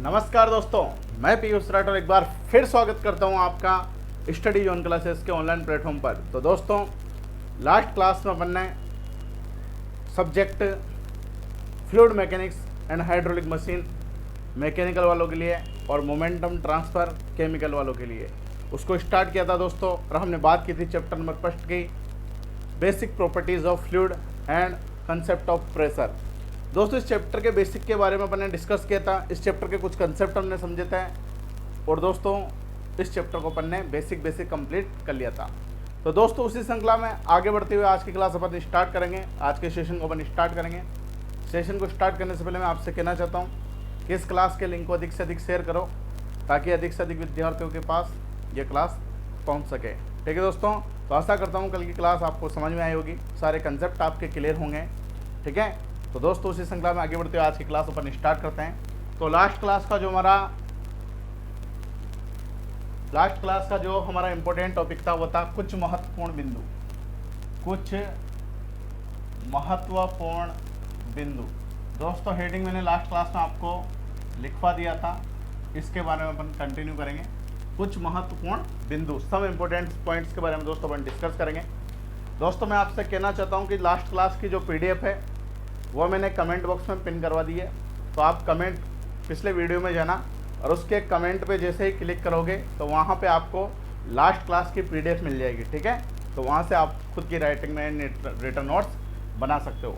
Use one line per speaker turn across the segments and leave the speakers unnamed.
नमस्कार दोस्तों, मैं पीयूष राठौर एक बार फिर स्वागत करता हूं आपका स्टडी जोन क्लासेस के ऑनलाइन प्लेटफॉर्म पर। तो दोस्तों, लास्ट क्लास में अपन ने subject fluid mechanics and hydraulic machine mechanical वालों के लिए और मोमेंटम ट्रांसफ़र केमिकल वालों के लिए उसको स्टार्ट किया था दोस्तों। और हमने बात की थी चैप्टर नंबर फर्स्ट की basic properties of fluid and concept of pressure. दोस्तों, इस चैप्टर के बेसिक के बारे में अपन ने डिस्कस किया था, इस चैप्टर के कुछ कंसेप्ट हमने समझे थे और दोस्तों इस चैप्टर को अपन ने बेसिक कंप्लीट कर लिया था। तो दोस्तों, उसी श्रृंखला में आगे बढ़ते हुए आज की क्लास अपन स्टार्ट करेंगे। आज के सेशन को अपन स्टार्ट करेंगे। सेशन को स्टार्ट करने से पहले मैं आपसे कहना चाहता हूँ कि इस क्लास के लिंक को अधिक से अधिक शेयर करो ताकि अधिक से अधिक विद्यार्थियों के पास ये क्लास पहुँच सके। ठीक है दोस्तों, तो आशा करता हूँ कल की क्लास आपको समझ में आई होगी, सारे कंसेप्ट आपके क्लियर होंगे। ठीक है, तो दोस्तों उसी श्रृंखला में आगे बढ़ते हुए आज की क्लास अपन स्टार्ट करते हैं। तो लास्ट क्लास का जो हमारा इम्पोर्टेंट टॉपिक था वो था कुछ महत्वपूर्ण बिंदु। दोस्तों, हेडिंग मैंने लास्ट क्लास में आपको लिखवा दिया था, इसके बारे में अपन कंटिन्यू करेंगे। कुछ महत्वपूर्ण बिंदु, सब इम्पोर्टेंट पॉइंट्स के बारे में दोस्तों अपन डिस्कस करेंगे। दोस्तों, मैं आपसे कहना चाहता हूँ कि लास्ट क्लास की जो PDF है वो मैंने कमेंट बॉक्स में पिन करवा दी है। तो आप कमेंट पिछले वीडियो में जाना और उसके कमेंट पे जैसे ही क्लिक करोगे तो वहाँ पे आपको लास्ट क्लास की PDF मिल जाएगी। ठीक है, तो वहाँ से आप खुद की राइटिंग में रिटन नोट्स बना सकते हो।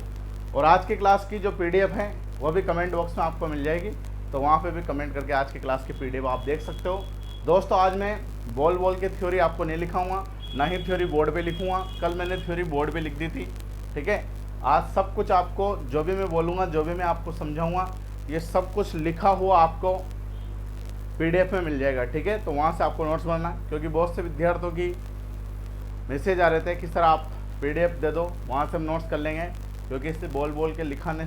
और आज की क्लास की जो PDF है वो भी कमेंट बॉक्स में आपको मिल जाएगी, तो वहाँ पर भी कमेंट करके आज की क्लास की PDF आप देख सकते हो। दोस्तों, आज मैं बोल के थ्योरी आपको नहीं लिखाऊंगा, ना ही थ्योरी बोर्ड पे लिखूंगा। कल मैंने थ्योरी बोर्ड पे लिख दी थी। ठीक है, आज सब कुछ आपको जो भी मैं बोलूँगा, जो भी मैं आपको समझाऊंगा, ये सब कुछ लिखा हुआ आपको PDF में मिल जाएगा। ठीक है, तो वहाँ से आपको नोट्स बनाना, क्योंकि बहुत से विद्यार्थियों की मैसेज आ रहे थे कि सर आप PDF दे दो, वहाँ से हम नोट्स कर लेंगे। क्योंकि इससे बोल के लिखने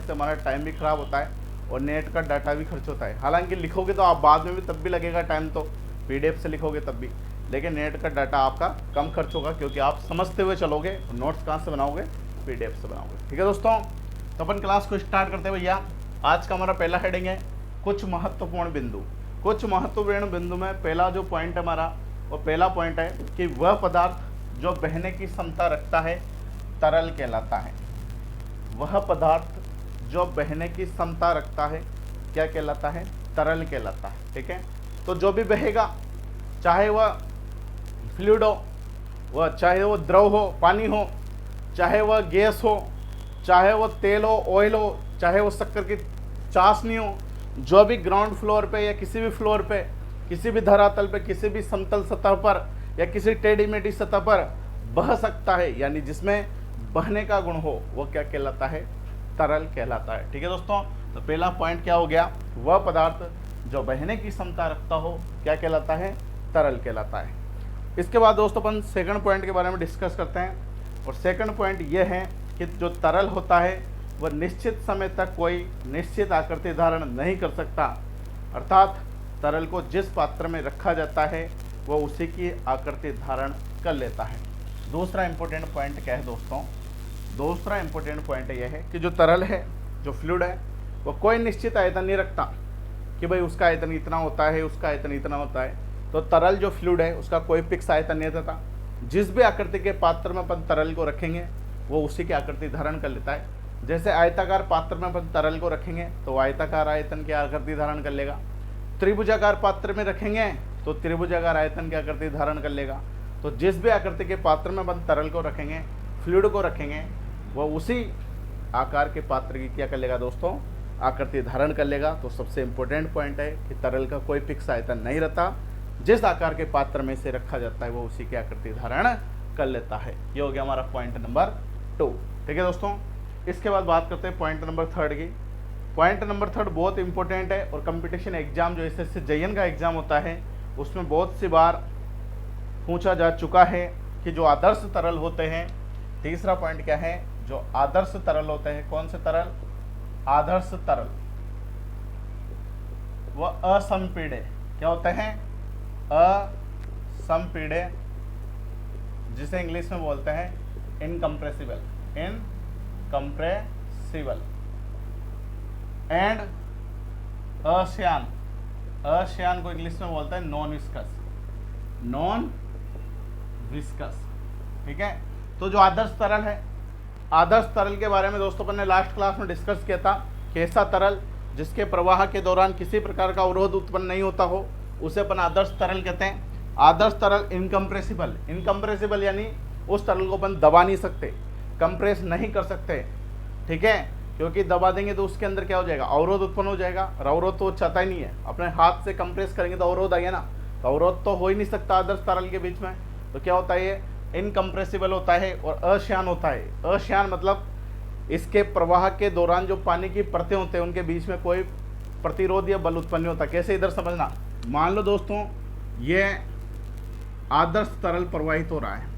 से हमारा टाइम भी ख़राब होता है और नेट का डाटा भी खर्च होता है। हालांकि लिखोगे तो आप बाद में भी तब भी लगेगा टाइम, तो PDF से लिखोगे तब भी, लेकिन नेट का डाटा आपका कम खर्च होगा क्योंकि आप समझते हुए चलोगे। नोट्स कहाँ से बनाओगे? PDF से बनाओगे। ठीक है दोस्तों, तो अपन क्लास को स्टार्ट करते हैं भैया। आज का हमारा पहला हेडिंग है कुछ महत्वपूर्ण बिंदु। कुछ महत्वपूर्ण बिंदु में पहला जो पॉइंट है हमारा, वो पहला पॉइंट है कि वह पदार्थ जो बहने की क्षमता रखता है तरल कहलाता है। वह पदार्थ जो बहने की क्षमता रखता है क्या कहलाता है? तरल कहलाता है। ठीक है, तो जो भी बहेगा, चाहे वह फ्लूइड हो, चाहे वो द्रव हो, पानी हो, चाहे वह गैस हो, चाहे वो तेल हो, ऑयल हो, चाहे वो शक्कर की चाशनी हो, जो भी ग्राउंड फ्लोर पे या किसी भी फ्लोर पे, किसी भी धरातल पे, किसी भी समतल सतह पर या किसी टेढ़ी मेढ़ी सतह पर बह सकता है, यानी जिसमें बहने का गुण हो, वो क्या कहलाता है? तरल कहलाता है। ठीक है दोस्तों, तो पहला पॉइंट क्या हो गया? वह पदार्थ जो बहने की क्षमता रखता हो क्या कहलाता है? तरल कहलाता है। इसके बाद दोस्तों अपन सेकंड पॉइंट के बारे में डिस्कस करते हैं। और सेकंड पॉइंट यह है कि जो तरल होता है वह निश्चित समय तक कोई निश्चित आकृति धारण नहीं कर सकता, अर्थात तरल को जिस पात्र में रखा जाता है वह उसी की आकृति धारण कर लेता है। दूसरा इंपॉर्टेंट पॉइंट क्या है दोस्तों? दूसरा इंपॉर्टेंट पॉइंट यह है कि जो तरल है, जो फ्लूइड है, वह कोई निश्चित आयतन नहीं रखता कि भाई उसका आयतन इतना होता है, उसका आयतन इतना होता है। तो तरल जो फ्लूइड है उसका कोई फिक्स आयतन नहीं रहता। जिस भी आकृति के पात्र में अपन तरल को रखेंगे वो उसी की आकृति धारण कर लेता है। जैसे आयताकार पात्र में अपन तरल को रखेंगे तो आयताकार आयतन की आकृति धारण कर लेगा। त्रिभुजाकार पात्र में रखेंगे तो त्रिभुजाकार आयतन की आकृति धारण कर लेगा। तो जिस भी आकृति के पात्र में अपन तरल को रखेंगे, फ्लूइड को रखेंगे, वह उसी आकार के पात्र की क्या कर लेगा दोस्तों? आकृति धारण कर लेगा। तो सबसे इम्पोर्टेंट पॉइंट है कि तरल का कोई फिक्स आयतन नहीं रहता, जिस आकार के पात्र में से रखा जाता है वो उसी की आकृति धारण कर लेता है। ये हो गया हमारा पॉइंट नंबर 2। ठीक है दोस्तों, इसके बाद बात करते हैं पॉइंट नंबर 3 की। पॉइंट नंबर 3 बहुत इंपॉर्टेंट है और कंपटीशन एग्जाम जो SSC JN का एग्जाम होता है उसमें बहुत सी बार पूछा जा चुका है कि जो आदर्श तरल होते हैं, तीसरा पॉइंट क्या है? जो आदर्श तरल होते हैं, कौन से तरल? आदर्श तरल, वह असंपीड्य क्या होते हैं? असंपीड्य, जिसे इंग्लिश में बोलते हैं इनकम्प्रेसिबल एंड अश्यान, अश्यान को इंग्लिश में बोलते हैं नॉन विस्कस, नॉन विस्कस। ठीक है, तो जो आदर्श तरल है, आदर्श तरल के बारे में दोस्तों अपन ने लास्ट क्लास में डिस्कस किया था कि ऐसा तरल जिसके प्रवाह के दौरान किसी प्रकार का अवरोध उत्पन्न नहीं होता हो उसे अपन आदर्श तरल कहते हैं। आदर्श तरल इनकम्प्रेसिबल, इनकम्प्रेसिबल यानी उस तरल को अपन दबा नहीं सकते, कंप्रेस नहीं कर सकते। ठीक है, क्योंकि दबा देंगे तो उसके अंदर क्या हो जाएगा, अवरोध उत्पन्न हो जाएगा, और अवरोध तो चाहता ही नहीं है। अपने हाथ से कंप्रेस करेंगे तो अवरोध आएगा ना, तो अवरोध तो हो ही नहीं सकता आदर्श तरल के बीच में। तो क्या होता है, ये इनकम्प्रेसिबल होता है और अश्यान होता है। अश्यान मतलब इसके प्रवाह के दौरान जो पानी की परतें होते हैं उनके बीच में कोई प्रतिरोध या बल उत्पन्न नहीं होता। कैसे, इधर समझना। मान लो दोस्तों ये आदर्श तरल प्रवाहित हो रहा है।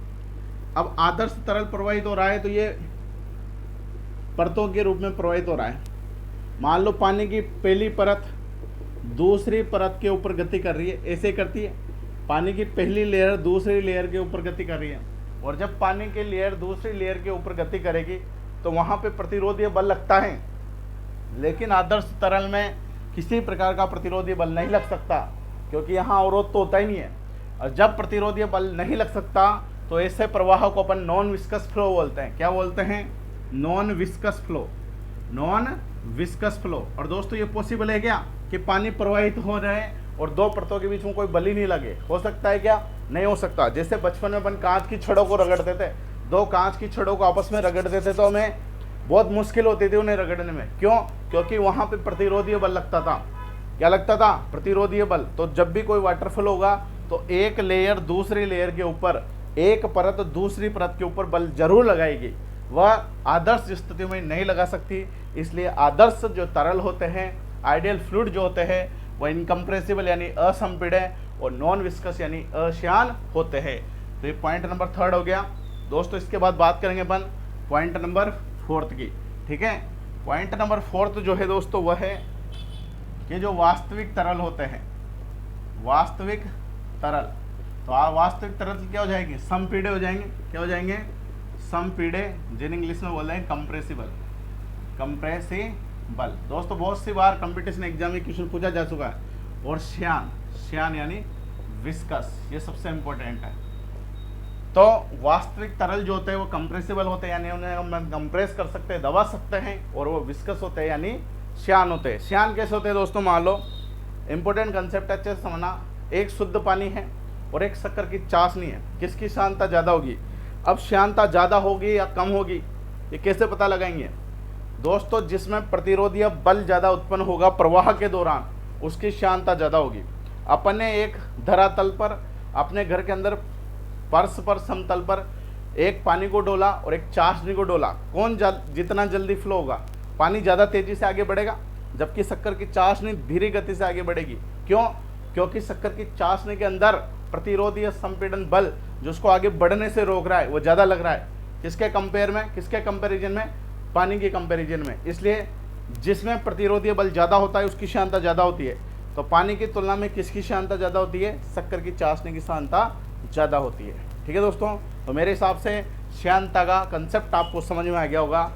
अब आदर्श तरल प्रवाहित हो रहा है तो ये परतों के रूप में प्रवाहित हो रहा है। मान लो पानी की पहली परत दूसरी परत के ऊपर गति कर रही है, ऐसे करती है। पानी की पहली लेयर दूसरी लेयर के ऊपर गति कर रही है, और जब पानी की लेयर दूसरी लेयर के ऊपर गति करेगी तो वहाँ पे प्रतिरोधीय बल लगता है। लेकिन आदर्श तरल में किसी प्रकार का प्रतिरोधीय बल नहीं लग सकता, क्योंकि यहाँ अवरोध तो होता ही नहीं है। और जब प्रतिरोधीय बल नहीं लग सकता तो ऐसे प्रवाह को अपन नॉन विस्कस फ्लो बोलते हैं। क्या बोलते हैं, non viscous flow, non viscous flow. और दोस्तों ये पॉसिबल है क्या कि पानी प्रवाहित हो रहे हैं और दो परतों के बीच में कोई बल ही नहीं लगे? हो सकता है क्या? नहीं हो सकता। जैसे बचपन में अपन कांच की छड़ों को रगड़ते थे, दो कांच की छड़ों को आपस में रगड़ते थे तो हमें बहुत मुश्किल होती थी उन्हें रगड़ने में। क्यों? क्योंकि वहाँ पे प्रतिरोधीय बल लगता था। क्या लगता था? प्रतिरोधीय बल। तो जब भी कोई वाटरफॉल होगा तो एक लेयर दूसरी लेयर के ऊपर, एक परत दूसरी परत के ऊपर बल जरूर लगाएगी। वह आदर्श स्थिति में नहीं लगा सकती। इसलिए आदर्श जो तरल होते हैं, आइडियल फ्लूइड जो होते हैं, वह इनकम्प्रेसिबल यानी असंपीड्य और नॉन विस्कस यानी अश्यान होते हैं। तो ये पॉइंट नंबर 3 हो गया दोस्तों। इसके बाद बात करेंगे अपन पॉइंट नंबर 4 की। ठीक है, पॉइंट नंबर 4 जो है दोस्तों वह है कि जो वास्तविक तरल होते हैं, वास्तविक तरल, तो वास्तविक तरल क्या हो जाएंगे? समपीड्य हो जाएंगे। क्या हो जाएंगे? समपीड्य, जिन इंग्लिश में बोल रहे हैं कंप्रेसिबल, कंप्रेसिबल। दोस्तों बहुत सी बार कंपटीशन एग्जाम में क्वेश्चन पूछा जा चुका है। और श्यान, श्यान यानी विस्कस, ये सबसे इंपॉर्टेंट है। तो वास्तविक तरल जो होते हैं वो कंप्रेसिबल होते हैं, यानी उन्हें हम कंप्रेस कर सकते हैं, दबा सकते हैं। और वो विस्कस होते हैं यानी श्यान होते हैं। श्यान कैसे होते हैं दोस्तों? मान लो इंपॉर्टेंट कंसेप्ट अच्छे से समझना। एक शुद्ध पानी है और एक शक्कर की चाशनी है, किसकी श्यानता ज़्यादा होगी? अब श्यानता ज़्यादा होगी या कम होगी, ये कैसे पता लगाएंगे दोस्तों? जिसमें प्रतिरोधीय बल ज़्यादा उत्पन्न होगा प्रवाह के दौरान, उसकी श्यानता ज़्यादा होगी। अपने एक धरातल पर, अपने घर के अंदर फर्श पर, समतल पर एक पानी को डोला और एक चाशनी को डोला, कौन जितना जल्दी फ्लो होगा? पानी ज़्यादा तेज़ी से आगे बढ़ेगा, जबकि शक्कर की चाशनी धीरे गति से आगे बढ़ेगी। क्यों? क्योंकि शक्कर की चाशनी के अंदर प्रतिरोधीय संपीड़न बल जो उसको आगे बढ़ने से रोक रहा है वो ज़्यादा लग रहा है। किसके कंपेयर में? किसके कंपेरिजन में? पानी के कंपेरिजन में। इसलिए जिसमें प्रतिरोधीय बल ज़्यादा होता है उसकी श्यानता ज़्यादा होती है। तो पानी की तुलना में किसकी श्यानता ज़्यादा होती है? शक्कर की चाशनी की श्यानता ज़्यादा होती है। ठीक है दोस्तों, तो मेरे हिसाब से श्यानता का कंसेप्ट आपको समझ में आ गया होगा।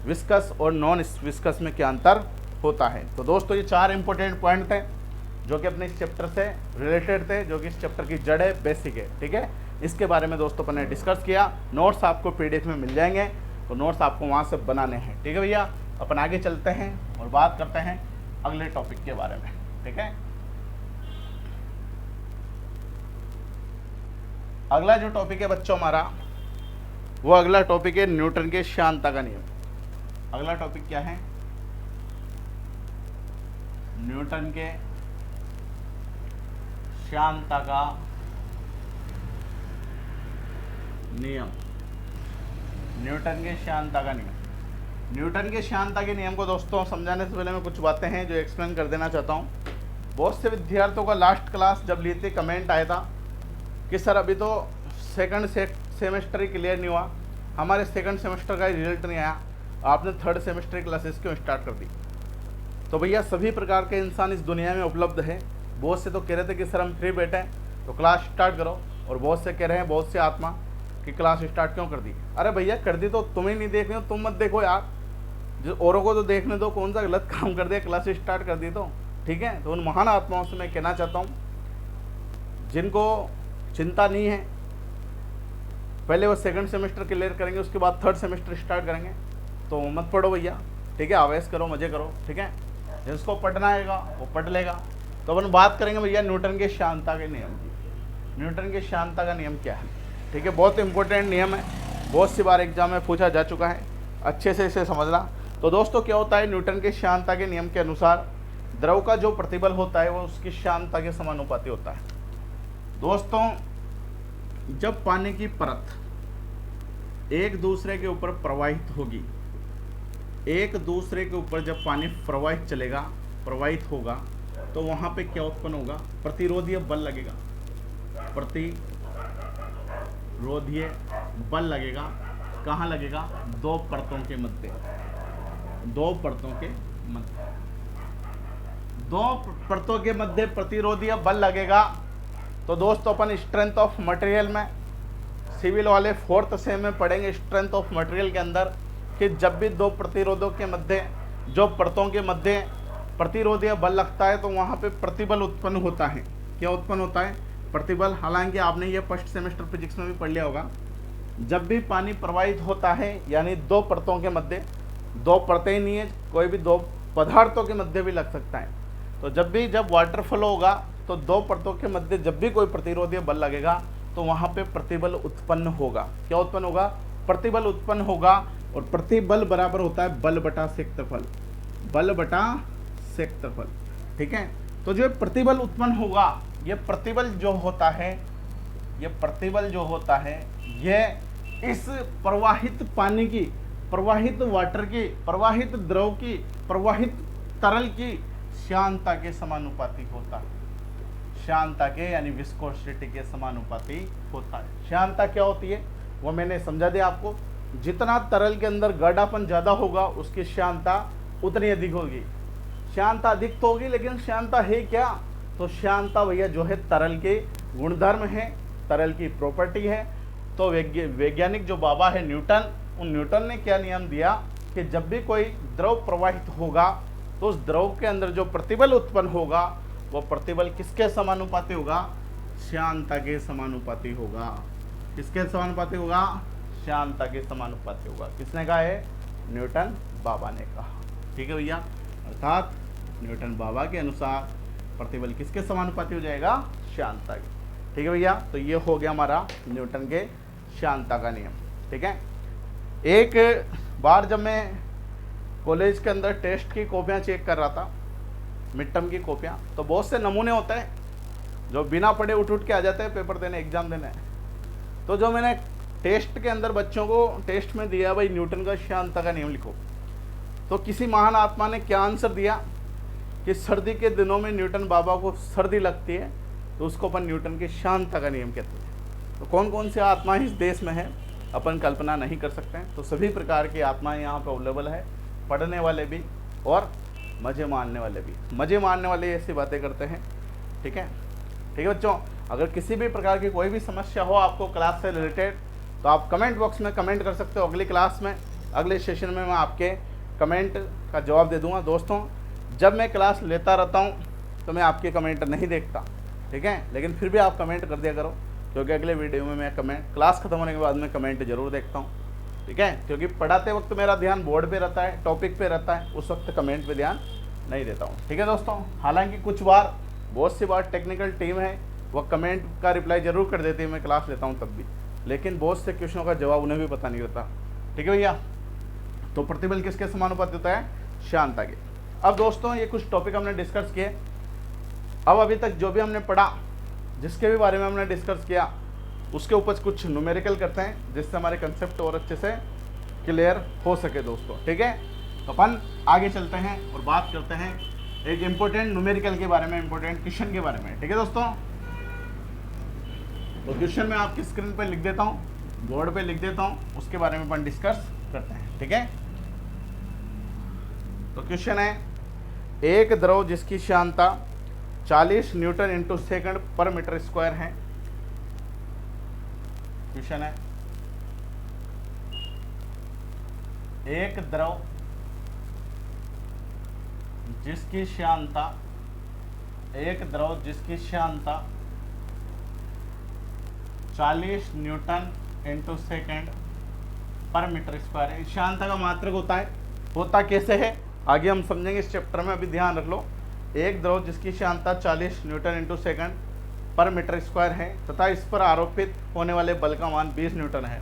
विस्कस और नॉन विस्कस में क्या अंतर होता है। तो दोस्तों ये 4 इंपॉर्टेंट पॉइंट थे जो कि अपने इस चैप्टर से रिलेटेड थे, जो कि इस चैप्टर की जड़ है, बेसिक है। ठीक है, इसके बारे में दोस्तों अपन ने डिस्कस किया। नोट्स आपको PDF में मिल जाएंगे, तो नोट्स आपको वहाँ से बनाने हैं। ठीक है भैया, अपन आगे चलते हैं और बात करते हैं अगले टॉपिक के बारे में। ठीक है, अगला जो टॉपिक है बच्चों हमारा, वो अगला टॉपिक है न्यूटन के श्यानता का नियम। अगला टॉपिक क्या है? न्यूटन के श्यानता का नियम। न्यूटन के श्यानता का नियम। न्यूटन के श्यानता के नियम को दोस्तों समझाने से पहले मैं कुछ बातें हैं जो एक्सप्लेन कर देना चाहता हूँ। बहुत से विद्यार्थियों का लास्ट क्लास जब लिए थे कमेंट आया था कि सर अभी तो सेकंड सेमेस्टर ही क्लियर नहीं हुआ, हमारे सेकंड सेमेस्टर का रिजल्ट नहीं आया, आपने थर्ड सेमेस्टर की क्लासेस क्यों स्टार्ट कर दी? तो भैया सभी प्रकार के इंसान इस दुनिया में उपलब्ध है। बहुत से तो कह रहे थे कि सर हम फ्री बैठे हैं तो क्लास स्टार्ट करो, और बहुत से कह रहे हैं, बहुत से आत्मा कि क्लास स्टार्ट क्यों कर दी? अरे भैया कर दी तो तुम्हें नहीं देख रहे हो, तुम मत देखो यार, जो औरों को तो देखने दो, कौन सा गलत काम कर दिया, क्लास स्टार्ट कर दी तो ठीक है। तो उन महान आत्माओं से मैं कहना चाहता हूँ जिनको चिंता नहीं है, पहले वो सेकंड सेमेस्टर क्लियर करेंगे, उसके बाद थर्ड सेमेस्टर स्टार्ट करेंगे, तो मत पढ़ो भैया, ठीक है, आवेश करो, मजे करो, ठीक है। जिसको पढ़ना आएगा वो पढ़ लेगा। तो अपन बात करेंगे भैया न्यूटन के श्यानता के नियम की। न्यूटन के श्यानता का नियम क्या है, ठीक है, बहुत इंपॉर्टेंट नियम है, बहुत सी बार एग्जाम में पूछा जा चुका है, अच्छे से इसे समझना। तो दोस्तों क्या होता है, न्यूटन के श्यानता के नियम के अनुसार द्रव का जो प्रतिबल होता है वो उसकी श्यानता के समानुपाती होता है। दोस्तों जब पानी की परत एक दूसरे के ऊपर प्रवाहित होगी, एक दूसरे के ऊपर जब पानी प्रवाहित होगा तो वहां पे क्या उत्पन्न होगा, प्रतिरोधीय बल लगेगा, प्रतिरोधीय बल लगेगा। कहाँ लगेगा, दो परतों के मध्य, दो परतों के मध्य प्रतिरोधीय बल लगेगा। तो दोस्तों अपन स्ट्रेंथ ऑफ मटेरियल में सिविल वाले 4th सेम में पढ़ेंगे, स्ट्रेंथ ऑफ मटेरियल के अंदर, कि जब भी दो प्रतिरोधों के मध्य, जो परतों के मध्य प्रतिरोधीय बल लगता है तो वहाँ पे प्रतिबल उत्पन्न होता है। क्या उत्पन्न होता है, प्रतिबल। हालांकि आपने ये फर्स्ट सेमेस्टर फिजिक्स में भी पढ़ लिया होगा, जब भी पानी प्रवाहित होता है यानी दो परतों के मध्य, दो परतें ही नहीं है, कोई भी दो पदार्थों के मध्य भी लग सकता है। तो जब वाटर फ्लो होगा तो दो परतों के मध्य जब भी कोई प्रतिरोधीय बल लगेगा तो वहाँ पे प्रतिबल उत्पन्न होगा। क्या उत्पन्न होगा, प्रतिबल उत्पन्न होगा। और प्रतिबल बराबर होता है बल बटा क्षेत्रफल, बल बटा क्षेत्रफल, ठीक है। तो जो प्रतिबल उत्पन्न होगा, ये प्रतिबल जो होता है, ये प्रतिबल जो होता है, ये इस प्रवाहित पानी की, प्रवाहित वाटर की, प्रवाहित द्रव की, प्रवाहित तरल की श्यानता के समानुपाती होता है। श्यानता के यानी विस्कोसिटी के समानुपाती होता है। श्यानता क्या होती है वो मैंने समझा दिया आपको। जितना तरल के अंदर गाढ़ापन ज़्यादा होगा उसकी श्यानता उतनी अधिक होगी। श्यानता अधिक तो होगी, लेकिन श्यानता है क्या, तो श्यानता भैया जो है तरल के गुणधर्म है, तरल की प्रॉपर्टी है। तो वैज्ञानिक जो बाबा है न्यूटन, उन न्यूटन ने क्या नियम दिया कि जब भी कोई द्रव प्रवाहित होगा तो उस द्रव के अंदर जो प्रतिबल उत्पन्न होगा वो प्रतिबल किसके समानुपाती होगा, श्यानता के समानुपाती होगा। किसके समानुपाती होगा, श्यानता के समानुपाती होगा। किसने कहा है, न्यूटन बाबा ने कहा, ठीक है भैया। अर्थात न्यूटन बाबा के अनुसार प्रतिबल किसके समानुपाती हो जाएगा, श्यानता के, ठीक है भैया। तो ये हो गया हमारा न्यूटन के श्यानता का नियम, ठीक है। एक बार जब मैं कॉलेज के अंदर टेस्ट की कॉपियाँ चेक कर रहा था, मिड टर्म की कॉपियाँ, तो बहुत से नमूने होते हैं जो बिना पढ़े उठ के आ जाते हैं पेपर देने, एग्जाम देने। तो जो मैंने टेस्ट के अंदर बच्चों को टेस्ट में दिया, भाई न्यूटन का श्यानता का नियम लिखो, तो किसी महान आत्मा ने क्या आंसर दिया कि सर्दी के दिनों में न्यूटन बाबा को सर्दी लगती है तो उसको अपन न्यूटन के श्यानता का नियम कहते हैं। तो कौन कौन से आत्मा इस देश में है अपन कल्पना नहीं कर सकते हैं। तो सभी प्रकार की आत्माएं यहाँ पर अवेलेबल है, पढ़ने वाले भी और मज़े मारने वाले भी। मज़े मारने वाले ऐसी बातें करते हैं, ठीक है, ठीक है बच्चों। अगर किसी भी प्रकार की कोई भी समस्या हो आपको क्लास से रिलेटेड तो आप कमेंट बॉक्स में कमेंट कर सकते हो। अगली क्लास में, अगले सेशन में मैं आपके कमेंट का जवाब दे दूंगा। दोस्तों जब मैं क्लास लेता रहता हूं तो मैं आपके कमेंट नहीं देखता, ठीक है, लेकिन फिर भी आप कमेंट कर दिया करो, क्योंकि अगले वीडियो में मैं कमेंट, क्लास खत्म होने के बाद में कमेंट जरूर देखता हूँ, ठीक है। क्योंकि पढ़ाते वक्त मेरा ध्यान बोर्ड पे रहता है, टॉपिक पे रहता है, उस वक्त कमेंट पे ध्यान नहीं देता हूँ, ठीक है दोस्तों। हालांकि कुछ बार, बहुत सी बार टेक्निकल टीम है वो कमेंट का रिप्लाई जरूर कर देती है, मैं क्लास लेता हूँ तब भी, लेकिन बहुत से क्वेश्चनों का जवाब उन्हें भी पता नहीं रहता, ठीक है भैया। तो प्रतिबल किसके समानुपाती होता है, श्यानता के। अब दोस्तों ये कुछ टॉपिक हमने डिस्कस किए। अब अभी तक जो भी हमने पढ़ा, जिसके भी बारे में हमने डिस्कस किया, उसके ऊपर कुछ न्यूमेरिकल करते हैं जिससे हमारे कंसेप्ट और अच्छे से क्लियर हो सके दोस्तों, ठीक है। तो अपन आगे चलते हैं और बात करते हैं एक इम्पोर्टेंट न्यूमेरिकल के बारे में, इम्पोर्टेंट क्वेश्चन के बारे में, ठीक है दोस्तों। तो क्वेश्चन मैं आपकी स्क्रीन पर लिख देता हूँ, बोर्ड पे लिख देता हूँ, उसके बारे में अपन डिस्कस करते हैं, ठीक है। तो क्वेश्चन है, एक द्रव जिसकी श्यानता 40 न्यूटन इंटू सेकंड पर मीटर स्क्वायर है। क्वेश्चन है, एक द्रव जिसकी श्यानता एक द्रव जिसकी श्यानता 40 न्यूटन इंटू सेकेंड पर मीटर स्क्वायर है। श्यानता का मात्रक होता कैसे है आगे हम समझेंगे इस चैप्टर में, अभी ध्यान रख लो। एक द्रव जिसकी श्यानता 40 न्यूटन इंटू सेकेंड पर मीटर स्क्वायर है तथा इस पर आरोपित होने वाले बल का मान 20 न्यूटन है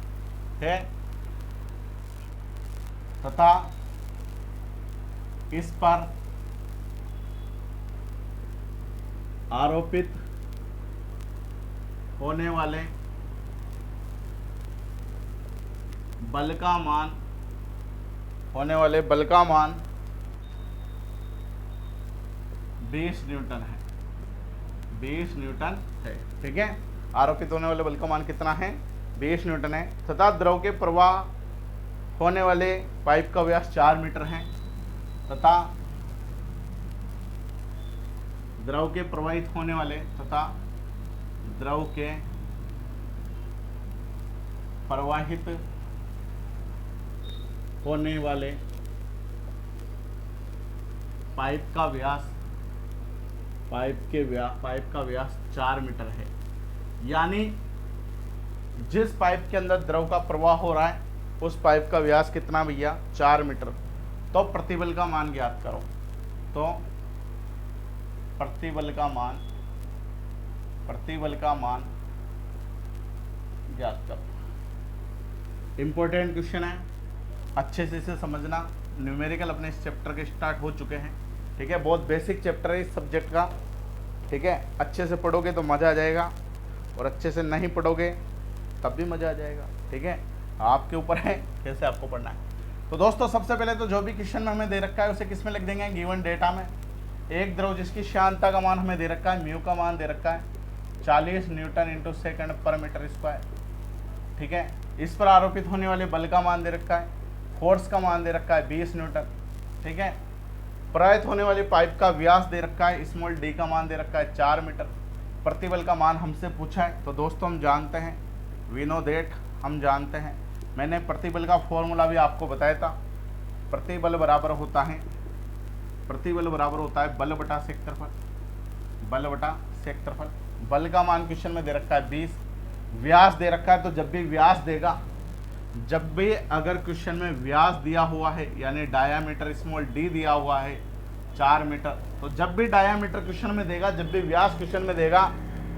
तथा इस पर आरोपित होने वाले बल का मान 20 न्यूटन है। 20 न्यूटन है, ठीक है। आरोपित होने वाले बल का मान कितना है? 20 न्यूटन है तथा द्रव के प्रवाह होने वाले पाइप का व्यास 4 मीटर है तथा द्रव के प्रवाहित होने वाले तथा द्रव के प्रवाहित होने वाले पाइप का व्यास 4 मीटर है। यानी जिस पाइप के अंदर द्रव का प्रवाह हो रहा है उस पाइप का व्यास कितना भैया? 4 मीटर। तो प्रतिबल का मान ज्ञात करो। तो प्रतिबल का मान ज्ञात करो। इंपॉर्टेंट क्वेश्चन है, अच्छे से इसे समझना। न्यूमेरिकल अपने इस चैप्टर के स्टार्ट हो चुके हैं, ठीक है। बहुत बेसिक चैप्टर है इस सब्जेक्ट का, ठीक है। अच्छे से पढ़ोगे तो मज़ा आ जाएगा और अच्छे से नहीं पढ़ोगे तब भी मज़ा आ जाएगा, ठीक है। आपके ऊपर है कैसे आपको पढ़ना है। तो दोस्तों सबसे पहले तो जो भी क्वेश्चन में हमें दे रखा है उसे किस में लिख देंगे? गिवन डेटा में। एक द्रव जिसकी श्यानता का मान हमें दे रखा है, म्यू का मान दे रखा है 40 न्यूटन इंटू सेकेंड पर मीटर स्क्वायर, ठीक है। इस पर आरोपित होने वाले बल का मान दे रखा है, फोर्स का मान दे रखा है 20 न्यूटन, ठीक है। प्रवाहित होने वाली पाइप का व्यास दे रखा है, स्मॉल डी का मान दे रखा है 4 मीटर। प्रतिबल का मान हमसे पूछा है, तो दोस्तों हम जानते हैं, वी नो दैट, हम जानते हैं। मैंने प्रतिबल का फॉर्मूला भी आपको बताया था। प्रतिबल बराबर होता है बल बटा क्षेत्रफल, बल का मान क्वेश्चन में दे रखा है 20, व्यास दे रखा है। तो जब भी व्यास देगा, जब भी अगर क्वेश्चन में व्यास दिया हुआ है यानी डायामीटर स्मॉल डी दिया हुआ है 4 मीटर, तो जब भी डायामीटर क्वेश्चन में देगा, जब भी व्यास क्वेश्चन में देगा,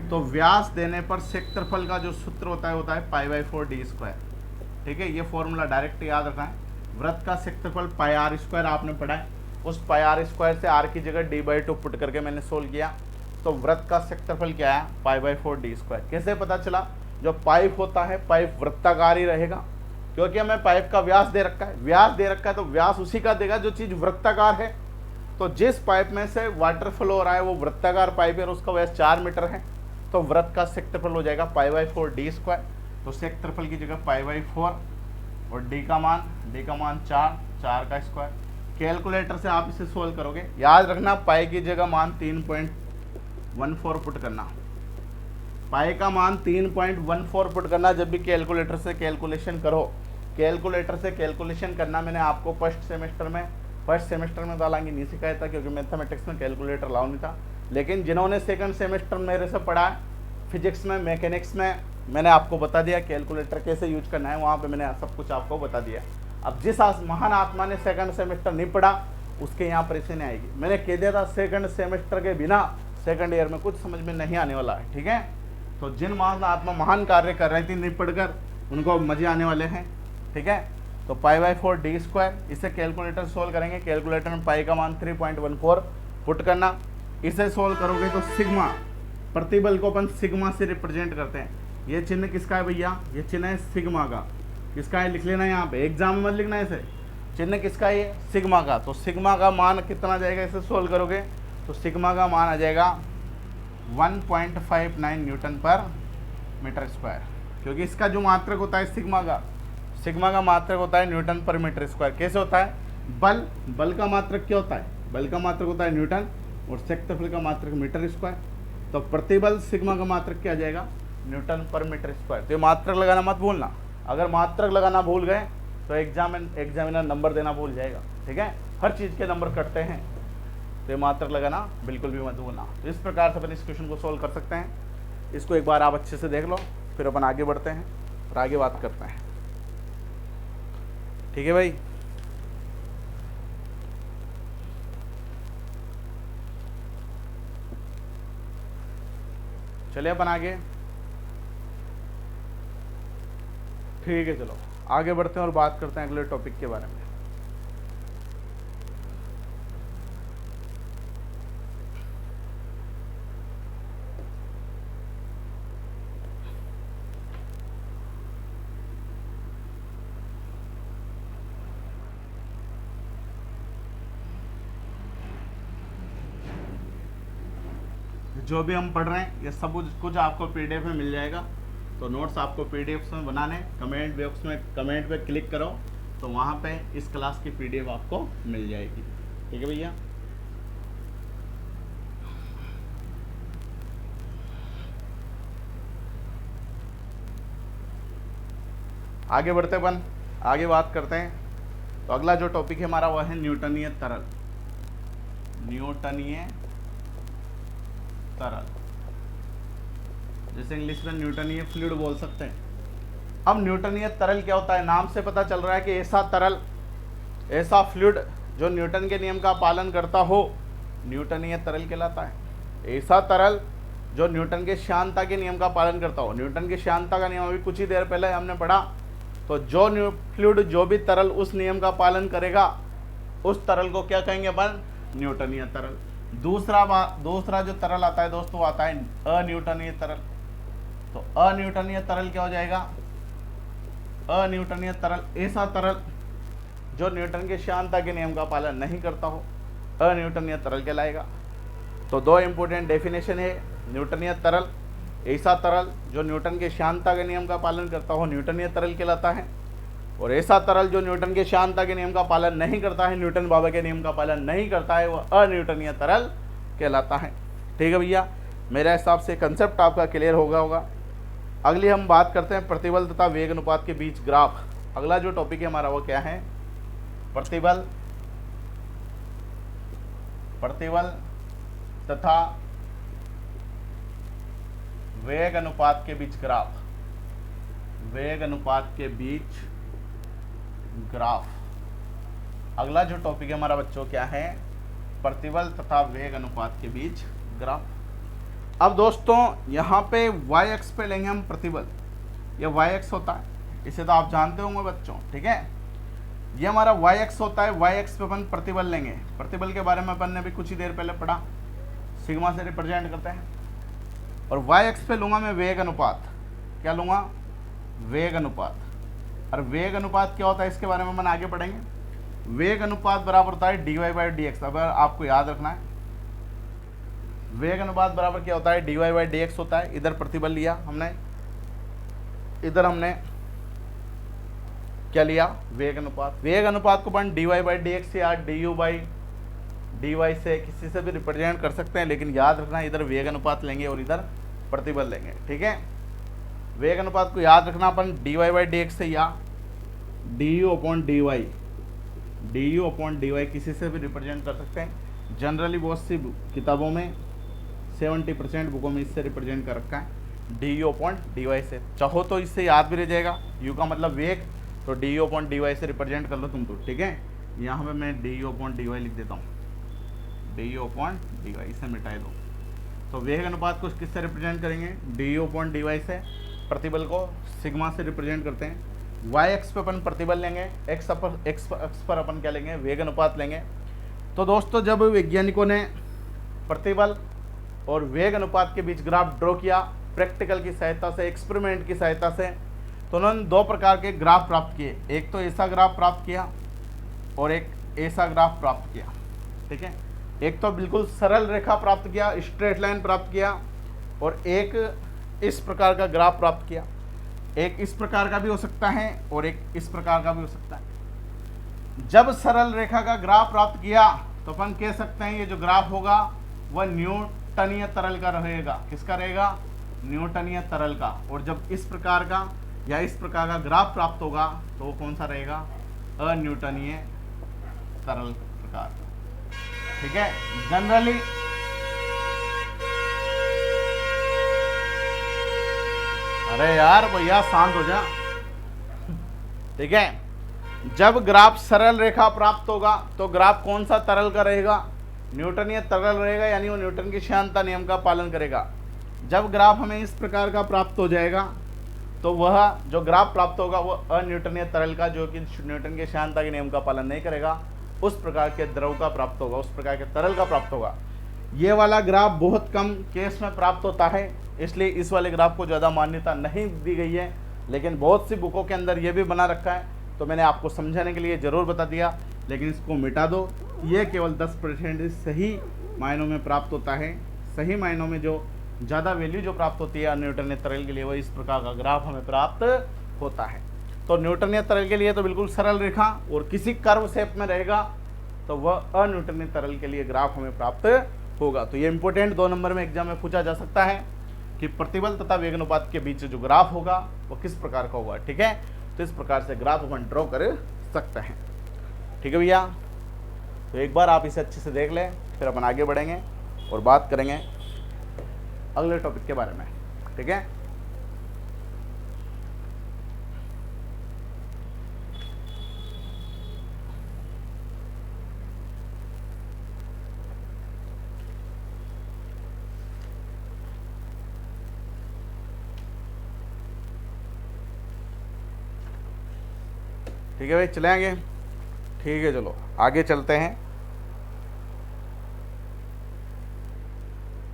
तो व्यास देने पर क्षेत्रफल का जो सूत्र होता है π/4 d स्क्वायर, ठीक है। ये फॉर्मूला डायरेक्ट याद रखना है। वृत्त का क्षेत्रफल πr स्क्वायर आपने पढ़ा है, उस πr स्क्वायर से r की जगह d/2 पुट करके मैंने सोल्व किया। तो वृत्त का क्षेत्रफल क्या है? π/4 d स्क्वायर। कैसे पता चला? जो पाइप होता है पाइप वृत्ताकार ही रहेगा, क्योंकि हमें पाइप का व्यास दे रखा है, तो व्यास उसी का देगा जो चीज वृत्ताकार है। तो जिस पाइप में से वाटर फ्लो हो रहा है वो वृत्ताकार पाइप है और उसका व्यास 4 मीटर है, तो वृत्त का क्षेत्रफल हो जाएगा π/4 d स्क्वायर। तो क्षेत्रफल की जगह π/4 और d का मान 4 का स्क्वायर। कैलकुलेटर से आप इसे सोल्व करोगे, याद रखना पाई की जगह मान 3.14 पुट करना, पाई का मान 3.14 पुट करना जब भी कैलकुलेटर से कैलकुलेशन करो। कैलकुलेटर से कैलकुलेशन करना मैंने आपको फर्स्ट सेमेस्टर में तो हालांकि नहीं सिखाया था, क्योंकि मैथमेटिक्स में कैलकुलेटर अलाउ नहीं था। लेकिन जिन्होंने सेकंड सेमेस्टर मेरे से पढ़ा है, फिजिक्स में, मैकेनिक्स में, मैंने आपको बता दिया कैलकुलेटर कैसे यूज करना है, वहाँ पे मैंने सब कुछ आपको बता दिया। अब जिस महान आत्मा ने सेकंड सेमेस्टर नहीं पढ़ा उसके यहाँ परेशानी आएगी। मैंने कह दिया था सेकंड सेमेस्टर के बिना सेकंड ईयर में कुछ समझ में नहीं आने वाला है, ठीक है। तो जिन महान आत्मा महान कार्य कर रही थी नहीं पढ़कर, उनको मजे आने वाले हैं, ठीक है। तो π/4 d स्क्वायर, इसे कैलकुलेटर सोल्व करेंगे। कैलकुलेटर में पाई का मान 3.14 पुट करना, इसे सोल्व करोगे तो सिग्मा, प्रतिबल को अपन सिग्मा से रिप्रेजेंट करते हैं। ये चिन्ह किसका है भैया? ये चिन्ह है सिग्मा का। किसका है लिख लेना, यहाँ पे एग्जाम में मत लिखना इसे। चिन्ह किसका है? सिग्मा का। तो सिग्मा का मान कितना जाएगा इसे सोल्व करोगे तो सिग्मा का मान आ जाएगा 1.59 न्यूटन पर मीटर स्क्वायर, क्योंकि इसका जो मात्रक होता है सिग्मा का मात्रक होता है न्यूटन पर मीटर स्क्वायर। कैसे होता है? बल का मात्रक क्या होता है? बल का मात्रक होता है न्यूटन और क्षेत्रफल का मात्रक मीटर स्क्वायर। तो प्रतिबल सिग्मा का मात्रक क्या आ जाएगा? न्यूटन पर मीटर स्क्वायर। तो ये मात्रक लगाना मत भूलना, अगर मात्रक लगाना भूल गए तो एग्जामिनर नंबर देना भूल जाएगा, ठीक है। हर चीज़ के नंबर कटते हैं, तो ये मात्रक लगाना बिल्कुल भी मत भूलना। तो इस प्रकार से अपन इस क्वेश्चन को सोल्व कर सकते हैं। इसको एक बार आप अच्छे से देख लो, फिर अपन आगे बढ़ते हैं और आगे बात करते हैं। ठीक है भाई। चलिए अपन आगे, ठीक है चलो आगे बढ़ते हैं और बात करते हैं अगले टॉपिक के बारे में। जो भी हम पढ़ रहे हैं ये सब कुछ आपको पीडीएफ में मिल जाएगा। तो नोट्स आपको पीडीएफ में बनाने, कमेंट बॉक्स में कमेंट पे क्लिक करो तो वहाँ पे इस क्लास की पीडीएफ आपको मिल जाएगी। ठीक है भैया। आगे बढ़ते अपन, आगे बात करते हैं। तो अगला जो टॉपिक है हमारा वह है न्यूटनीय तरल। न्यूटनीय तरल, जैसे इंग्लिश में न्यूटनीय फ्लूइड बोल सकते हैं। अब न्यूटनीय तरल क्या होता है, नाम से पता चल रहा है कि ऐसा तरल, ऐसा फ्लूइड जो न्यूटन के नियम का पालन करता हो, न्यूटनीय तरल कहलाता है। ऐसा तरल जो न्यूटन के श्यानता के नियम का पालन करता हो। न्यूटन के श्यानता का नियम अभी कुछ ही देर पहले हमने पढ़ा। तो जो फ्लूइड, जो भी तरल उस नियम का पालन करेगा, उस तरल को क्या कहेंगे अपन, न्यूटनीय तरल। दूसरा जो तरल आता है दोस्तों, आता है अन्यूटनीय तरल। तो अन्यूटनीय तरल क्या हो जाएगा, अन्यूटनीय तरल ऐसा तरल जो न्यूटन के श्यानता के नियम का पालन नहीं करता हो, अन्यूटनीय तरल कहलाएगा। तो दो इंपॉर्टेंट डेफिनेशन है, न्यूटनीय तरल, ऐसा तरल जो न्यूटन के श्यानता के नियम का पालन करता हो, न्यूटनीय तरल कहलाता है। और ऐसा तरल जो न्यूटन के श्यानता के नियम का पालन नहीं करता है, न्यूटन बाबा के नियम का पालन नहीं करता है, वह अन्यूटनीय तरल कहलाता है। ठीक है भैया, मेरे हिसाब से कंसेप्ट आपका क्लियर होगा। अगली हम बात करते हैं प्रतिबल तथा वेग अनुपात के बीच ग्राफ। अगला जो टॉपिक है हमारा वो क्या है, प्रतिबल तथा वेग अनुपात के बीच ग्राफ। वेग अनुपात के बीच ग्राफ। अगला जो टॉपिक है हमारा बच्चों क्या है, प्रतिबल तथा वेग अनुपात के बीच ग्राफ। अब दोस्तों यहाँ पे वाई एक्स पे लेंगे हम प्रतिबल, ये वाई एक्स होता है, इसे तो आप जानते होंगे बच्चों। ठीक है, ये हमारा वाई एक्स होता है। वाई एक्स पे अपन प्रतिबल लेंगे। प्रतिबल के बारे में अपन ने भी कुछ ही देर पहले पढ़ा, सिग्मा से रिप्रेजेंट करते हैं। और वाई एक्स पे लूंगा मैं वेग अनुपात। क्या लूंगा, वेग अनुपात। और वेग अनुपात क्या होता है इसके बारे में अपन आगे पढ़ेंगे। वेग अनुपात बराबर होता है d y by d x. अब आपको याद रखना है, वेग अनुपात बराबर क्या होता है, d y by d x होता है। इधर प्रतिबल लिया हमने, इधर हमने क्या लिया, वेग अनुपात। वेग अनुपात को अपन d y by d x या d u by d y से किसी से भी रिप्रेजेंट कर सकते हैं, लेकिन याद रखना इधर वेग अनुपात लेंगे और इधर प्रतिबल लेंगे। ठीक है, वेग अनुपात को याद रखना अपन d y by d x से या d u upon d y, d u upon d y किसी से भी रिप्रेजेंट कर सकते हैं। जनरली बहुत सी किताबों में 70% बुकों में इससे रिप्रेजेंट कर रखा है, d u upon d y से। चाहो तो इससे याद भी रह जाएगा, यू का मतलब वेग, तो d u upon d y से रिप्रेजेंट कर लो तुम तो। ठीक है, यहाँ पे मैं d u upon d y लिख देता हूँ, d u upon d y, इसे मिटाई दो। तो वेग अनुपात को किससे रिप्रेजेंट करेंगे, d u upon d y से। प्रतिबल को सिग्मा से रिप्रेजेंट करते हैं। वाई एक्स पे अपन प्रतिबल लेंगे, एक्स पर अपन क्या लेंगे, वेग अनुपात लेंगे। तो दोस्तों जब वैज्ञानिकों ने प्रतिबल और वेग अनुपात के बीच ग्राफ ड्रॉ किया प्रैक्टिकल की सहायता से, एक्सपेरिमेंट की सहायता से, तो उन्होंने दो प्रकार के ग्राफ प्राप्त किए। एक तो ऐसा ग्राफ प्राप्त किया और एक ऐसा ग्राफ प्राप्त किया। ठीक है, एक तो बिल्कुल सरल रेखा प्राप्त किया, स्ट्रेट लाइन प्राप्त किया, और एक इस प्रकार का ग्राफ प्राप्त किया। एक इस प्रकार का भी हो सकता है और एक इस प्रकार का भी हो सकता है। जब सरल रेखा का ग्राफ प्राप्त किया तो अपन कह सकते हैं ये जो ग्राफ होगा वह न्यूटनीय तरल का रहेगा। किसका रहेगा, न्यूटनीय तरल का। और जब इस प्रकार का या इस प्रकार का ग्राफ प्राप्त होगा तो वो कौन सा रहेगा, अन्यूटनीय तरल प्रकार। ठीक है। जनरली अरे यार भैया शांत हो जा, ठीक है। जब ग्राफ सरल रेखा प्राप्त होगा तो ग्राफ कौन सा तरल का रहेगा, न्यूटनीय तरल रहेगा, यानी वो न्यूटन की श्यानता नियम का पालन करेगा। जब ग्राफ हमें इस प्रकार का प्राप्त हो जाएगा तो वह जो ग्राफ प्राप्त होगा वो अन्यूटनीय तरल का, जो कि न्यूटन के श्यानता के नियम का पालन नहीं करेगा, उस प्रकार के द्रव का प्राप्त होगा, उस प्रकार के तरल का प्राप्त होगा। ये वाला ग्राफ बहुत कम केस में प्राप्त होता है, इसलिए इस वाले ग्राफ को ज़्यादा मान्यता नहीं दी गई है, लेकिन बहुत सी बुकों के अंदर ये भी बना रखा है, तो मैंने आपको समझाने के लिए ज़रूर बता दिया। लेकिन इसको मिटा दो, ये केवल 10% सही मायनों में प्राप्त होता है। सही मायनों में जो ज़्यादा वैल्यू जो प्राप्त होती है न्यूटनीय तरल के लिए, वो इस प्रकार का ग्राफ हमें प्राप्त होता है। तो न्यूटनीय तरल के लिए तो बिल्कुल सरल रेखा और किसी कर्व शेप में रहेगा, तो वह अन्यूटनीय तरल के लिए ग्राफ हमें प्राप्त होगा। तो ये इंपॉर्टेंट 2 नंबर में एग्जाम में पूछा जा सकता है कि प्रतिबल तथा वेग अनुपात के बीच जो ग्राफ होगा वो किस प्रकार का होगा, ठीक है। तो इस प्रकार से ग्राफ अपन ड्रॉ कर सकते हैं, ठीक है भैया। तो एक बार आप इसे अच्छे से देख लें, फिर अपन आगे बढ़ेंगे और बात करेंगे अगले टॉपिक के बारे में, ठीक है। ठीक है भाई, चले आगे, ठीक है। चलो आगे चलते हैं,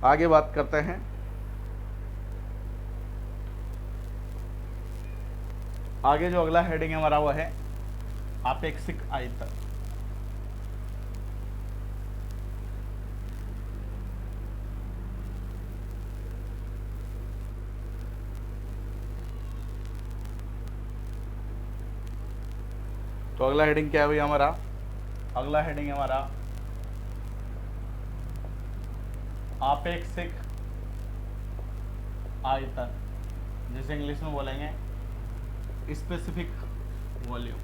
आगे बात करते हैं। आगे जो अगला हेडिंग हमारा वो है आपेक्षिक आयतन। तो अगला हेडिंग क्या है भैया हमारा, अगला हेडिंग है हमारा आपेक्षिक आयतन, जिसे इंग्लिश में बोलेंगे स्पेसिफिक वॉल्यूम।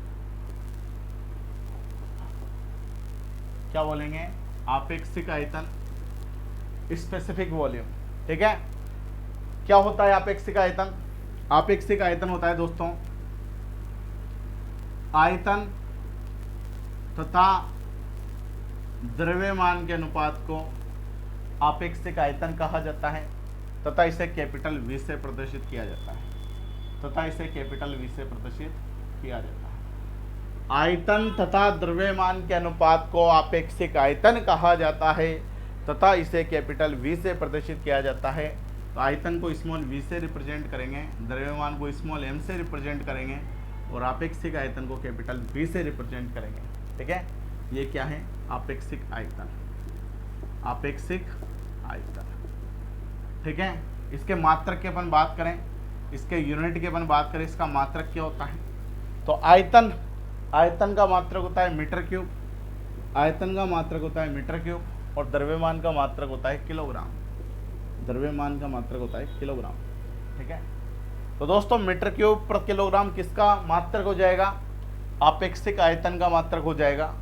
क्या बोलेंगे, आपेक्षिक आयतन, स्पेसिफिक वॉल्यूम, ठीक है। क्या होता है आपेक्षिक आयतन? आपेक्षिक आयतन होता है दोस्तों आयतन तथा द्रव्यमान के अनुपात को आपेक्षिक आयतन कहा जाता है, तथा इसे कैपिटल V से प्रदर्शित किया जाता है, तथा इसे कैपिटल V से प्रदर्शित किया जाता है। आयतन तथा द्रव्यमान के अनुपात को आपेक्षिक आयतन कहा जाता है, तथा इसे कैपिटल V से प्रदर्शित किया जाता है। तो आयतन को स्मॉल v से रिप्रेजेंट करेंगे, द्रव्यमान को स्मॉल m से रिप्रेजेंट करेंगे, और आपेक्षिक आयतन को कैपिटल V से रिप्रेजेंट करेंगे, ठीक है। ये क्या है, आपेक्षिक आयतन, आपेक्षिक आयतन, ठीक है। इसके मात्रक की अपन बात करें, इसके यूनिट की अपन बात करें, इसका मात्रक क्या होता है? तो आयतन, आयतन का मात्रक होता है मीटर क्यूब, आयतन का मात्रक होता है मीटर क्यूब, और द्रव्यमान का मात्रक होता है किलोग्राम, द्रव्यमान का मात्रक होता है किलोग्राम, ठीक है। तो दोस्तों मीटर क्यूब प्रति किलोग्राम किसका मात्रक हो जाएगा? आपेक्षिक आयतन का मात्रक हो जाएगा।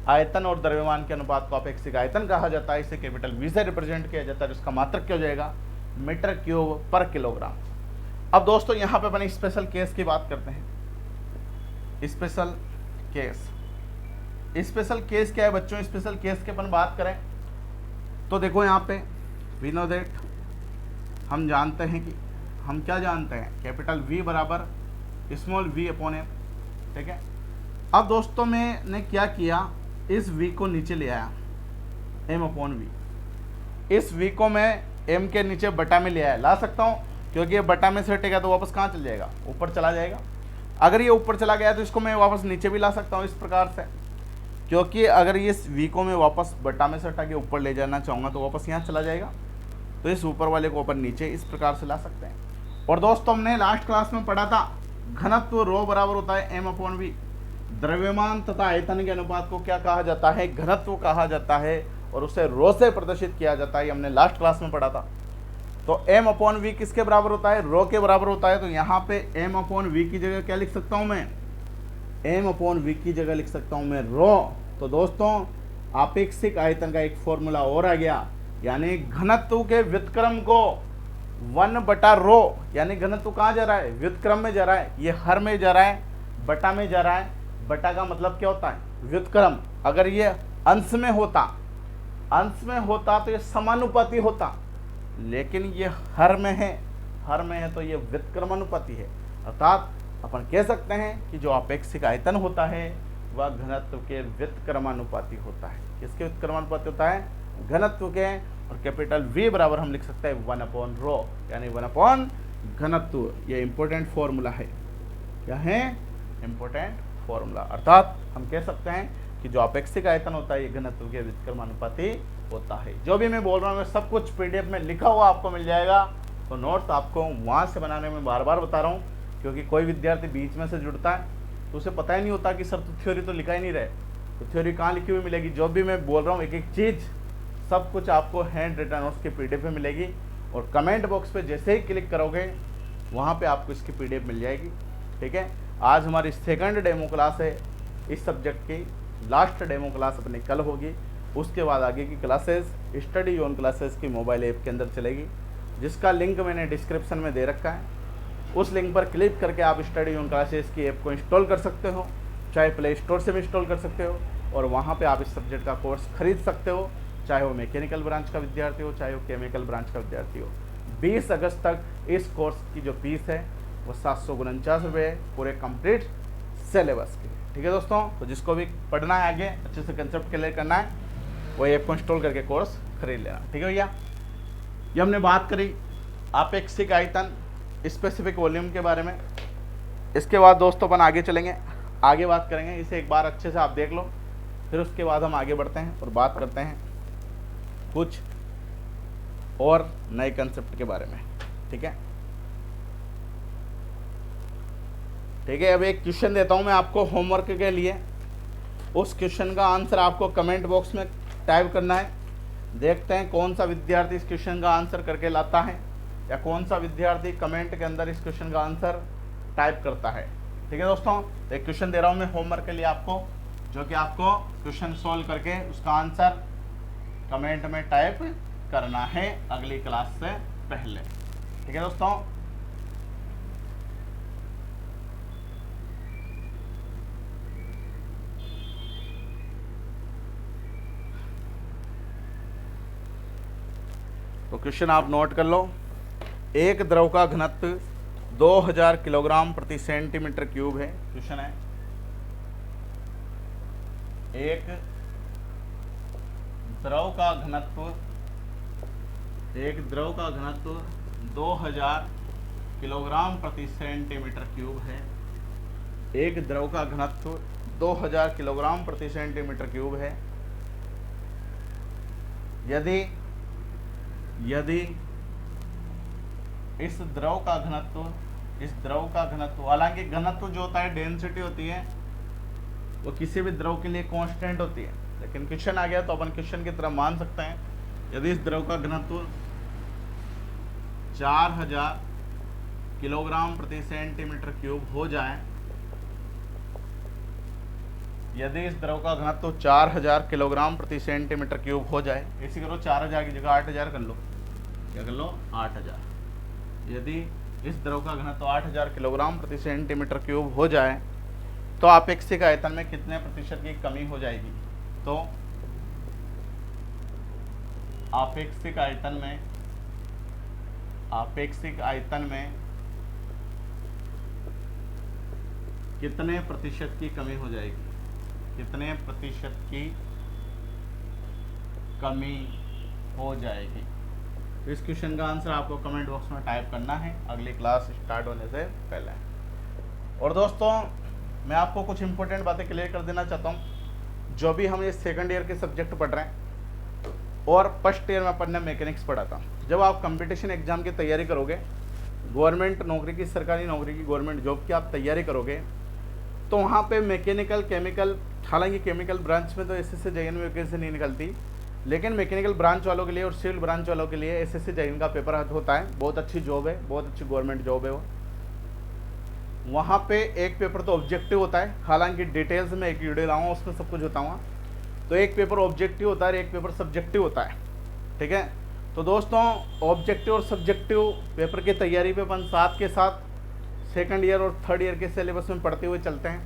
आयतन और द्रव्यमान के अनुपात को आपेक्षिक आयतन कहा जाता है, इसे कैपिटल V से रिप्रेजेंट किया जाता है, जिसका मात्रक क्या हो जाएगा? मीटर क्यूब पर किलोग्राम। अब दोस्तों यहाँ पे अपन स्पेशल केस की बात करते हैं। स्पेशल केस, स्पेशल केस क्या है बच्चों? स्पेशल केस की अपन बात करें तो देखो यहाँ पे वी नो दैट, हम जानते हैं कि, हम क्या जानते हैं, कैपिटल V बराबर स्मॉल v अपॉन m, ठीक है। अब दोस्तों मैंने क्या किया, इस v को नीचे ले आया, m अपॉन v, इस v को मैं m के नीचे बटा में ले आया, ला सकता हूँ क्योंकि ये बटा में से हटेगा तो वापस कहाँ चल जाएगा? ऊपर चला जाएगा। अगर ये ऊपर चला गया तो इसको मैं वापस नीचे भी ला सकता हूँ इस प्रकार से, क्योंकि अगर ये v को मैं वापस बटा में से हटा के ऊपर ले जाना चाहूँगा तो वापस यहाँ चला जाएगा, तो इस ऊपर वाले को अपन नीचे इस प्रकार से ला सकते हैं। और दोस्तों हमने लास्ट क्लास में पढ़ा था घनत्व रो बराबर होता है m अपॉन v, द्रव्यमान तथा आयतन के अनुपात को क्या कहा जाता है? घनत्व कहा जाता है, और उसे रो से प्रदर्शित किया जाता है, हमने लास्ट क्लास में पढ़ा था। तो m अपॉन v किसके बराबर होता है? रो के बराबर होता है। तो यहाँ पे m अपॉन v की जगह क्या लिख सकता हूँ मैं? m अपॉन v की जगह लिख सकता हूँ मैं रो। तो दोस्तों आपेक्षिक आयतन का एक फॉर्मूला और आ गया, यानी घनत्व के व्युत्क्रम को 1/ρ, यानी घनत्व कहाँ जा रहा है, व्युत्क्रम में जा रहा है, ये हर में जा रहा है, बटा में जा रहा है। बटा का मतलब क्या होता है, व्युत्क्रम। अगर ये अंश में होता तो ये समानुपाती होता, लेकिन ये हर में है तो ये व्युत्क्रमानुपाती है। अर्थात अपन कह सकते हैं कि जो आपेक्षिक आयतन होता है वह घनत्व के व्युत्क्रमानुपाती होता है। किसके व्युत्क्रमानुपाती होता है, घनत्व के। और कैपिटल V बराबर हम लिख सकते हैं 1/ρ, यानी 1 घनत्व। ये इंपॉर्टेंट फॉर्मूला है। क्या है, इंपॉर्टेंट फॉर्मूला। अर्थात हम कह सकते हैं कि जो आपेक्षिक आयतन होता है ये घनत्व के व्युत्क्रमानुपाती होता है। जो भी मैं बोल रहा हूँ सब कुछ PDF में लिखा हुआ आपको मिल जाएगा। तो नोट्स आपको वहाँ से बनाने में बार बार बता रहा हूँ, क्योंकि कोई विद्यार्थी बीच में से जुड़ता है तो उसे पता ही नहीं होता कि सर तो थ्योरी तो लिखा ही नहीं रहे, तो थ्योरी कहाँ लिखी हुई मिलेगी। जो भी मैं बोल रहा हूँ एक एक चीज़ सब कुछ आपको हैंड रिटन नोट्स के PDF में मिलेगी। और कमेंट बॉक्स पे जैसे ही क्लिक करोगे वहाँ पे आपको इसकी PDF मिल जाएगी। ठीक है, आज हमारी सेकंड डेमो क्लास है इस सब्जेक्ट की। लास्ट डेमो क्लास अपनी कल होगी, उसके बाद आगे की क्लासेस स्टडी जोन क्लासेस की मोबाइल ऐप के अंदर चलेगी, जिसका लिंक मैंने डिस्क्रिप्शन में दे रखा है। उस लिंक पर क्लिक करके आप स्टडी जोन क्लासेस की ऐप को इंस्टॉल कर सकते हो, चाहे प्ले स्टोर से भी इंस्टॉल कर सकते हो, और वहाँ पे आप इस सब्जेक्ट का कोर्स खरीद सकते हो, चाहे वो मैकेनिकल ब्रांच का विद्यार्थी हो, चाहे वो केमिकल ब्रांच का विद्यार्थी हो। 20 अगस्त तक इस कोर्स की जो फीस है वो 749 रुपये है, पूरे कंप्लीट सिलेबस की। ठीक है दोस्तों, तो जिसको भी पढ़ना है आगे अच्छे से कंसेप्ट क्लियर करना है वो ऐप को इंस्टॉल करके कोर्स खरीद लेना। ठीक है भैया, ये हमने बात करी आपेक्षिक आयतन स्पेसिफिक वॉल्यूम के बारे में। इसके बाद दोस्तों अपन आगे चलेंगे, आगे बात करेंगे। इसे एक बार अच्छे से आप देख लो, फिर उसके बाद हम आगे बढ़ते हैं और बात करते हैं कुछ और नए कंसेप्ट के बारे में। ठीक है, ठीक है। अब एक क्वेश्चन देता हूं मैं आपको होमवर्क के लिए। उस क्वेश्चन का आंसर आपको कमेंट बॉक्स में टाइप करना है। देखते हैं कौन सा विद्यार्थी इस क्वेश्चन का आंसर करके लाता है, या कौन सा विद्यार्थी कमेंट के अंदर इस क्वेश्चन का आंसर टाइप करता है। ठीक है दोस्तों, एक क्वेश्चन दे रहा हूं मैं होमवर्क के लिए आपको, जो कि आपको क्वेश्चन सॉल्व करके उसका आंसर कमेंट में टाइप करना है अगली क्लास से पहले। ठीक है दोस्तों, तो क्वेश्चन आप नोट कर लो। एक द्रव का घनत्व 2000 किलोग्राम प्रति सेंटीमीटर क्यूब है। क्वेश्चन है एक द्रव का घनत्व 2000 किलोग्राम प्रति सेंटीमीटर क्यूब है। एक द्रव का घनत्व 2000 किलोग्राम प्रति सेंटीमीटर क्यूब है। यदि इस द्रव का घनत्व, हालांकि घनत्व जो होता है डेंसिटी होती है वो किसी भी द्रव के लिए कांस्टेंट होती है, लेकिन क्वेश्चन आ गया तो अपन क्वेश्चन की तरह मान सकते हैं। यदि इस द्रव का घनत्व 4000 किलोग्राम प्रति सेंटीमीटर क्यूब हो जाए, यदि इस द्रव का घनत्व 4000 किलोग्राम प्रति सेंटीमीटर क्यूब हो जाए, ऐसी करो 4000 की जगह 8000 कर लो, क्या कर लो 8000। यदि इस द्रव का घनत्व 8000 किलोग्राम प्रति सेंटीमीटर क्यूब हो जाए तो आपेक्षिक आयतन में कितने प्रतिशत की कमी हो जाएगी। तो आपेक्षिक आयतन में कितने प्रतिशत की कमी हो जाएगी, कितने प्रतिशत की कमी हो जाएगी। तो इस क्वेश्चन का आंसर आपको कमेंट बॉक्स में टाइप करना है अगली क्लास स्टार्ट होने से पहले। और दोस्तों मैं आपको कुछ इंपॉर्टेंट बातें क्लियर कर देना चाहता हूँ। जो भी हम ये सेकंड ईयर के सब्जेक्ट पढ़ रहे हैं और फर्स्ट ईयर में अपन ने मैकेनिक्स पढ़ा था, जब आप कंपटीशन एग्जाम की तैयारी करोगे, गवर्नमेंट नौकरी की, सरकारी नौकरी की, गवर्नमेंट जॉब की आप तैयारी करोगे, तो वहाँ पे मैकेनिकल, केमिकल, हालांकि केमिकल ब्रांच में तो SSC JEE में वैकेंसी नहीं निकलती, लेकिन मैकेनिकल ब्रांच वालों के लिए और सिविल ब्रांच वालों के लिए SSC JEE का पेपर होता है। बहुत अच्छी जॉब है, बहुत अच्छी गवर्नमेंट जॉब है वो। वहाँ पे एक पेपर तो ऑब्जेक्टिव होता है, हालांकि डिटेल्स में एक वीडियो लाऊंगा उसमें सब कुछ बताऊँगा। तो एक पेपर ऑब्जेक्टिव होता है, एक पेपर सब्जेक्टिव होता है, ठीक है। तो दोस्तों ऑब्जेक्टिव और सब्जेक्टिव पेपर की तैयारी पे अपन साथ के साथ सेकंड ईयर और थर्ड ईयर के सिलेबस में पढ़ते हुए चलते हैं,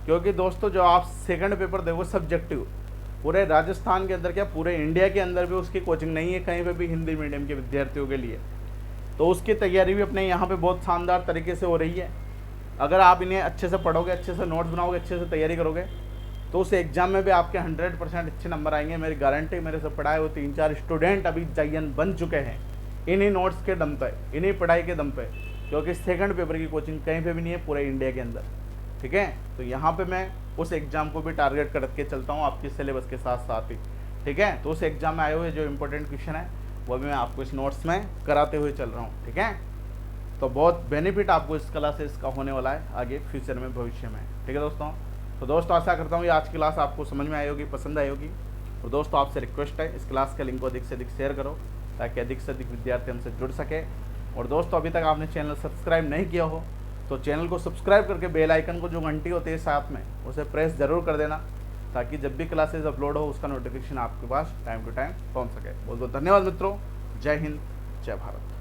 क्योंकि दोस्तों जो आप सेकंड पेपर देखो सब्जेक्टिव, पूरे राजस्थान के अंदर क्या पूरे इंडिया के अंदर भी उसकी कोचिंग नहीं है कहीं पे भी हिंदी मीडियम के विद्यार्थियों के लिए। तो उसकी तैयारी भी अपने यहाँ पे बहुत शानदार तरीके से हो रही है। अगर आप इन्हें अच्छे से पढ़ोगे, अच्छे से नोट्स बनाओगे, अच्छे से तैयारी करोगे, तो उस एग्ज़ाम में भी आपके 100% अच्छे नंबर आएंगे, मेरी गारंटी। मेरे से पढ़ाए हुए 3-4 स्टूडेंट अभी जयन बन चुके हैं इन्हीं नोट्स के दम पे, इन्हीं पढ़ाई के दम पे, क्योंकि सेकंड पेपर की कोचिंग कहीं पे भी नहीं है पूरे इंडिया के अंदर, ठीक है। तो यहाँ पे मैं उस एग्ज़ाम को भी टारगेट करके चलता हूँ आपके सिलेबस के साथ साथ ही, ठीक है। तो उस एग्ज़ाम में आए हुए जो इंपॉर्टेंट क्वेश्चन है वो भी मैं आपको इस नोट्स में कराते हुए चल रहा हूँ, ठीक है। तो बहुत बेनिफिट आपको इस क्लासेस का होने वाला है आगे फ्यूचर में, भविष्य में, ठीक है दोस्तों। तो दोस्तों आशा करता हूँ ये आज की क्लास आपको समझ में आई होगी, पसंद आई होगी। और दोस्तों आपसे रिक्वेस्ट है इस क्लास के लिंक को अधिक से अधिक शेयर करो, ताकि अधिक से अधिक विद्यार्थी हमसे जुड़ सके। और दोस्तों अभी तक आपने चैनल सब्सक्राइब नहीं किया हो तो चैनल को सब्सक्राइब करके बेल आइकन को जो घंटी होती है साथ में उसे प्रेस ज़रूर कर देना, ताकि जब भी क्लासेस अपलोड हो उसका नोटिफिकेशन आपके पास टाइम टू टाइम पहुँच सके। बहुत बहुत धन्यवाद मित्रों। जय हिंद, जय भारत।